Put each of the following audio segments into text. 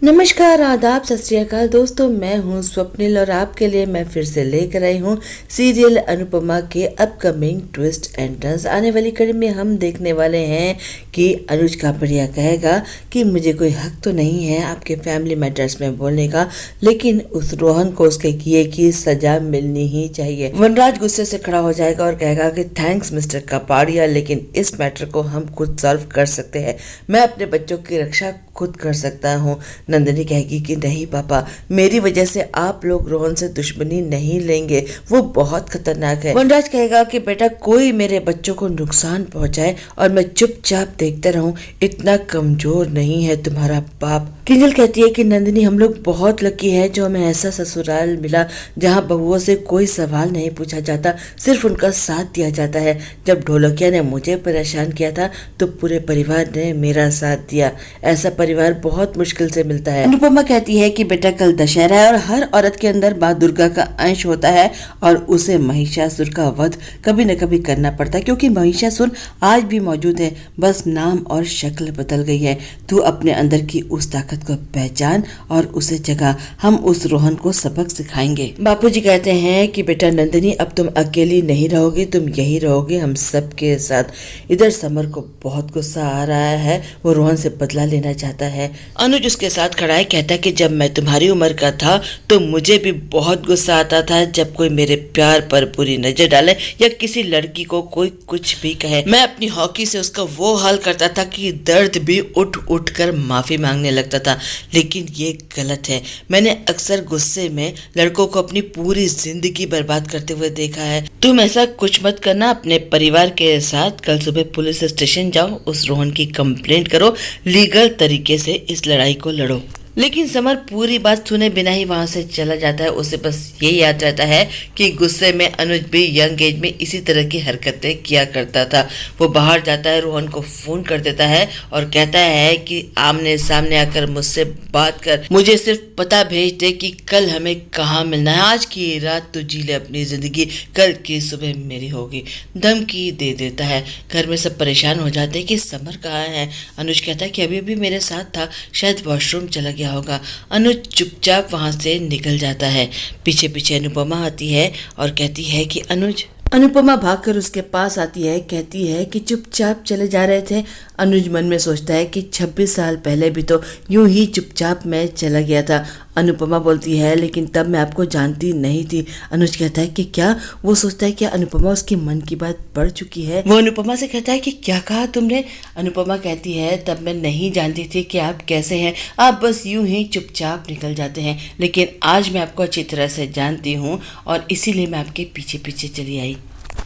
नमस्कार, आदाब, सत श्री अकाल दोस्तों। मैं हूं स्वप्निल और आपके लिए मैं फिर से लेकर आई हूं सीरियल अनुपमा के अपकमिंग ट्विस्ट एंड टर्न्स। आने वाली कड़ी में हम देखने वाले हैं कि अनुज कापड़िया कहेगा कि मुझे कोई हक तो नहीं है आपके फैमिली मैटर्स में बोलने का, लेकिन उस रोहन को उसके किए की सजा मिलनी ही चाहिए। वनराज गुस्से से खड़ा हो जाएगा और कहेगा कि थैंक्स मिस्टर कापड़िया, लेकिन इस मैटर को हम खुद सॉल्व कर सकते हैं। मैं अपने बच्चों की रक्षा खुद कर सकता हूँ। नंदिनी कहेगी कि नहीं पापा, मेरी वजह से आप लोग रोहन से दुश्मनी नहीं लेंगे, वो बहुत खतरनाक है। वनराज कहेगा कि बेटा कोई मेरे बच्चों को नुकसान पहुंचाए और मैं चुपचाप देखते रहूं, इतना कमजोर नहीं है तुम्हारा बाप। किंजल कहती है कि नंदिनी हम लोग बहुत लकी है जो हमें ऐसा ससुराल मिला जहाँ बहुओं से कोई सवाल नहीं पूछा जाता, सिर्फ उनका साथ दिया जाता है। जब ढोलकिया ने मुझे परेशान किया था तो पूरे परिवार ने मेरा साथ दिया। ऐसा परिवार बहुत मुश्किल से मिलता है। अनुपमा कहती है कि बेटा कल दशहरा है और हर औरत के अंदर माँ दुर्गा का अंश होता है और उसे महिषासुर का वध कभी न कभी करना पड़ता है, क्योंकि महिषासुर आज भी मौजूद है, बस नाम और शक्ल बदल गई है। तू अपने अंदर की उस ताकत को पहचान और उसे जगा, हम उस रोहन को सबक सिखाएंगे। बापूजी कहते हैं कि बेटा नंदिनी अब तुम अकेली नहीं रहोगी, तुम यही रहोगे हम सबके साथ। इधर समर को बहुत गुस्सा आ रहा है, वो रोहन से बदला लेना चाहता है। अनुज उसके साथ खड़ा है, कहता है कि जब मैं तुम्हारी उम्र का था तो मुझे भी बहुत गुस्सा आता था जब कोई मेरे प्यार पर बुरी नजर डाले या किसी लड़की को कोई कुछ भी कहे। मैं अपनी हॉकी से उसका वो हाल करता था कि दर्द भी उठ उठ कर माफी मांगने लगता था, लेकिन ये गलत है। मैंने अक्सर गुस्से में लड़कों को अपनी पूरी जिंदगी बर्बाद करते हुए देखा है। तुम ऐसा कुछ मत करना, अपने परिवार के साथ कल सुबह पुलिस स्टेशन जाओ, उस रोहन की कंप्लेंट करो, लीगल तरीके से इस लड़ाई को लड़ो। लेकिन समर पूरी बात सुने बिना ही वहां से चला जाता है। उसे बस ये याद रहता है कि गुस्से में अनुज भी यंग एज में इसी तरह की हरकतें किया करता था। वो बाहर जाता है, रोहन को फोन कर देता है और कहता है कि आमने सामने आकर मुझसे बात कर, मुझे सिर्फ पता भेज दे कि कल हमें कहाँ मिलना है। आज की रात तू जी ले अपनी जिंदगी, कल की सुबह मेरी होगी। धमकी दे देता है। घर में सब परेशान हो जाते हैं कि समर कहाँ है। अनुज कहता है कि अभी अभी मेरे साथ था, शायद वॉशरूम चला गया होगा। अनुज चुपचाप वहां से निकल जाता है। पीछे पीछे अनुपमा आती है और कहती है कि अनुज। अनुपमा भागकर उसके पास आती है, कहती है कि चुपचाप चले जा रहे थे। अनुज मन में सोचता है कि 26 साल पहले भी तो यूं ही चुपचाप मैं चला गया था। अनुपमा बोलती है लेकिन तब मैं आपको जानती नहीं थी। अनुज कहता है कि क्या? वो सोचता है कि अनुपमा उसके मन की बात पढ़ चुकी है। वो अनुपमा से कहता है कि क्या कहा तुमने? अनुपमा कहती है तब मैं नहीं जानती थी कि आप कैसे हैं, आप बस यूं ही चुपचाप निकल जाते हैं, लेकिन आज मैं आपको अच्छी तरह से जानती हूँ और इसीलिए मैं आपके पीछे पीछे चली आई।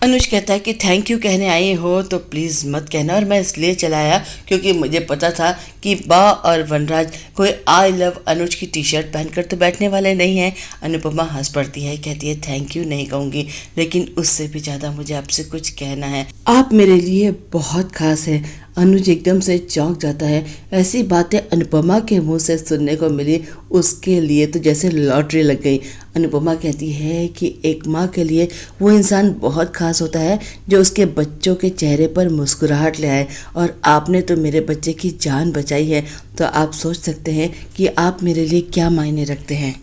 अनुज कहता है कि थैंक यू कहने आई हो तो प्लीज़ मत कहना, और मैं इसलिए चला आया क्योंकि मुझे पता था कि बा और वनराज कोई आई लव अनुज की टी शर्ट पहनकर तो बैठने वाले नहीं हैं। अनुपमा हंस पड़ती है, कहती है थैंक यू नहीं कहूँगी, लेकिन उससे भी ज़्यादा मुझे आपसे कुछ कहना है। आप मेरे लिए बहुत खास है। अनुज एकदम से चौंक जाता है। ऐसी बातें अनुपमा के मुंह से सुनने को मिली, उसके लिए तो जैसे लॉटरी लग गई। अनुपमा कहती है कि एक माँ के लिए वो इंसान बहुत खास होता है जो उसके बच्चों के चेहरे पर मुस्कुराहट ले आए, और आपने तो मेरे बच्चे की जान बचाई है, तो आप सोच सकते हैं कि आप मेरे लिए क्या मायने रखते हैं।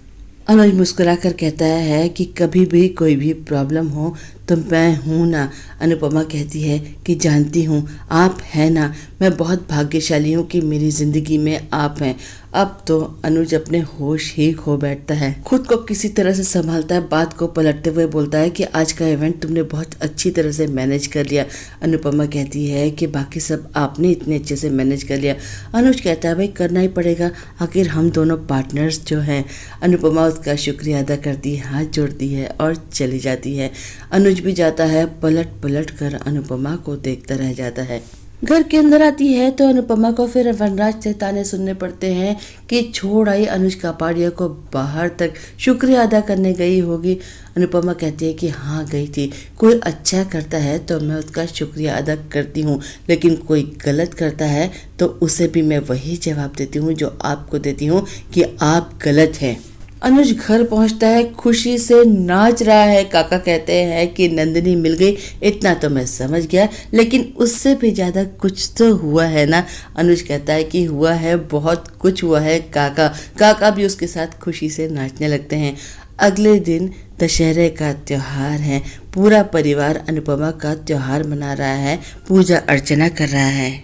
अनुज मुस्कुराकर कहता है कि कभी भी कोई भी प्रॉब्लम हो तो मैं हूँ ना। अनुपमा कहती है कि जानती हूँ आप हैं ना, मैं बहुत भाग्यशाली हूँ कि मेरी ज़िंदगी में आप हैं। अब तो अनुज अपने होश ही खो बैठता है, खुद को किसी तरह से संभालता है, बात को पलटते हुए बोलता है कि आज का इवेंट तुमने बहुत अच्छी तरह से मैनेज कर लिया। अनुपमा कहती है कि बाकी सब आपने इतने अच्छे से मैनेज कर लिया। अनुज कहता है भाई करना ही पड़ेगा, आखिर हम दोनों पार्टनर्स जो हैं। अनुपमा उसका शुक्रिया अदा करती है, हाथ जोड़ती है और चली जाती है। अनुज भी जाता है, पलट पलट कर अनुपमा को देखता रह जाता है। घर के अंदर आती है तो अनुपमा को फिर वनराज से ताने सुनने पड़ते हैं कि छोड़ आई अनुज कापड़िया को बाहर तक, शुक्रिया अदा करने गई होगी। अनुपमा कहती है कि हाँ गई थी, कोई अच्छा करता है तो मैं उसका शुक्रिया अदा करती हूँ, लेकिन कोई गलत करता है तो उसे भी मैं वही जवाब देती हूँ जो आपको देती हूँ कि आप गलत हैं। अनुज घर पहुंचता है, खुशी से नाच रहा है। काका कहते हैं कि नंदिनी मिल गई, इतना तो मैं समझ गया, लेकिन उससे भी ज़्यादा कुछ तो हुआ है ना। अनुज कहता है कि हुआ है, बहुत कुछ हुआ है काका भी उसके साथ खुशी से नाचने लगते हैं। अगले दिन दशहरे का त्योहार है। पूरा परिवार अनुपमा का त्योहार मना रहा है, पूजा अर्चना कर रहा है।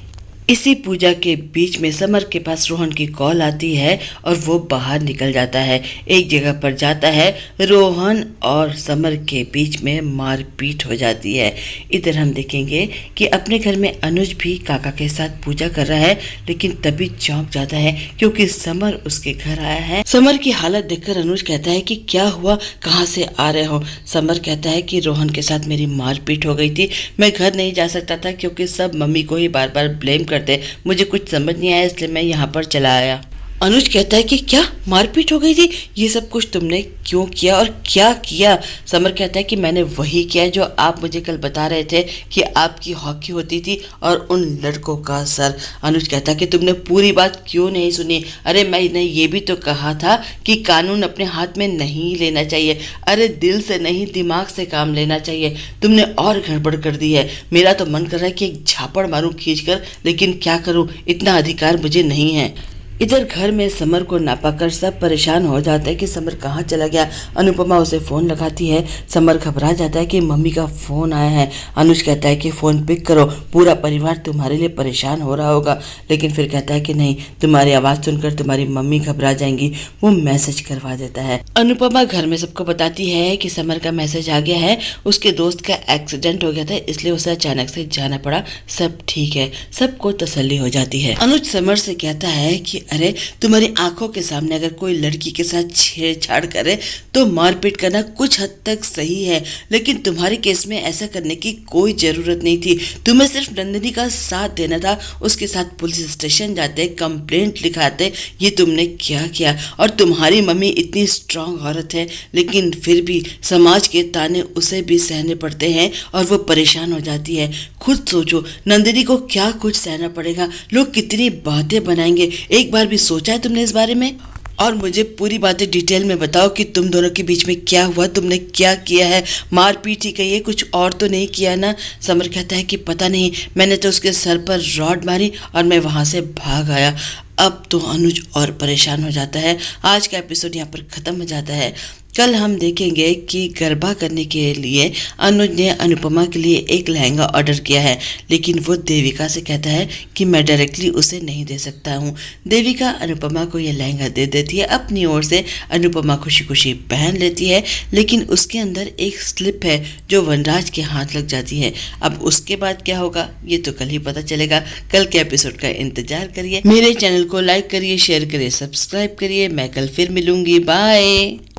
इसी पूजा के बीच में समर के पास रोहन की कॉल आती है और वो बाहर निकल जाता है। एक जगह पर जाता है, रोहन और समर के बीच में मारपीट हो जाती है। इधर हम देखेंगे कि अपने घर में अनुज भी काका के साथ पूजा कर रहा है, लेकिन तभी चौंक जाता है क्योंकि समर उसके घर आया है। समर की हालत देखकर अनुज कहता है कि क्या हुआ, कहाँ से आ रहे हो। समर कहता है कि रोहन के साथ मेरी मारपीट हो गई थी, मैं घर नहीं जा सकता था क्योंकि सब मम्मी को ही बार बार ब्लेम करते, मुझे कुछ समझ नहीं आया इसलिए मैं यहाँ पर चला आया। अनुज कहता है कि क्या मारपीट हो गई थी, ये सब कुछ तुमने क्यों किया और क्या किया। समर कहता है कि मैंने वही किया जो आप मुझे कल बता रहे थे कि आपकी हॉकी होती थी और उन लड़कों का सर। अनुज कहता है कि तुमने पूरी बात क्यों नहीं सुनी। अरे मैंने ये भी तो कहा था कि कानून अपने हाथ में नहीं लेना चाहिए, अरे दिल से नहीं दिमाग से काम लेना चाहिए, तुमने और गड़बड़ कर दी है। मेरा तो मन कर रहा है कि एक झापड़ मारूं खींच कर, लेकिन क्या करूं, इतना अधिकार मुझे नहीं है। इधर घर में समर को ना पाकर सब परेशान हो जाते हैं कि समर कहाँ चला गया। अनुपमा उसे फ़ोन लगाती है, समर घबरा जाता है कि मम्मी का फ़ोन आया है। अनुज कहता है कि फ़ोन पिक करो, पूरा परिवार तुम्हारे लिए परेशान हो रहा होगा, लेकिन फिर कहता है कि नहीं, तुम्हारी आवाज़ सुनकर तुम्हारी मम्मी घबरा जाएंगी। वो मैसेज करवा देता है। अनुपमा घर में सबको बताती है कि समर का मैसेज आ गया है, उसके दोस्त का एक्सीडेंट हो गया था इसलिए उसे अचानक से जाना पड़ा, सब ठीक है। सबको तसल्ली हो जाती है। अनुज समर से कहता है कि अरे तुम्हारी आंखों के सामने अगर कोई लड़की के साथ छेड़छाड़ करे तो मारपीट करना कुछ हद तक सही है, लेकिन तुम्हारे केस में ऐसा करने की कोई ज़रूरत नहीं थी। तुम्हें सिर्फ नंदिनी का साथ देना था, उसके साथ पुलिस स्टेशन जाते, कंप्लेंट लिखाते, ये तुमने क्या किया। और तुम्हारी मम्मी इतनी स्ट्रांग औरत है, लेकिन फिर भी समाज के ताने उसे भी सहने पड़ते हैं और वो परेशान हो जाती है। खुद सोचो, नंदिनी को क्या कुछ सहना पड़ेगा, लोग कितनी बातें बनाएंगे। एक बार भी सोचा है तुमने इस बारे में? और मुझे पूरी बातें डिटेल में बताओ कि तुम दोनों के बीच में क्या हुआ, तुमने क्या किया है। मारपीट ही कही है, कुछ और तो नहीं किया ना। समर कहता है कि पता नहीं, मैंने तो उसके सर पर रॉड मारी और मैं वहाँ से भाग आया। अब तो अनुज और परेशान हो जाता है। आज का एपिसोड यहाँ पर ख़त्म हो जाता है। कल हम देखेंगे कि गरबा करने के लिए अनुज ने अनुपमा के लिए एक लहंगा ऑर्डर किया है, लेकिन वो देविका से कहता है कि मैं डायरेक्टली उसे नहीं दे सकता हूँ। देविका अनुपमा को ये लहंगा दे देती है अपनी ओर से। अनुपमा खुशी खुशी पहन लेती है, लेकिन उसके अंदर एक स्लिप है जो वनराज के हाथ लग जाती है। अब उसके बाद क्या होगा ये तो कल ही पता चलेगा। कल के एपिसोड का इंतजार करिए। मेरे चैनल को लाइक करिए, शेयर करिए, सब्सक्राइब करिए। मैं कल फिर मिलूंगी, बाय।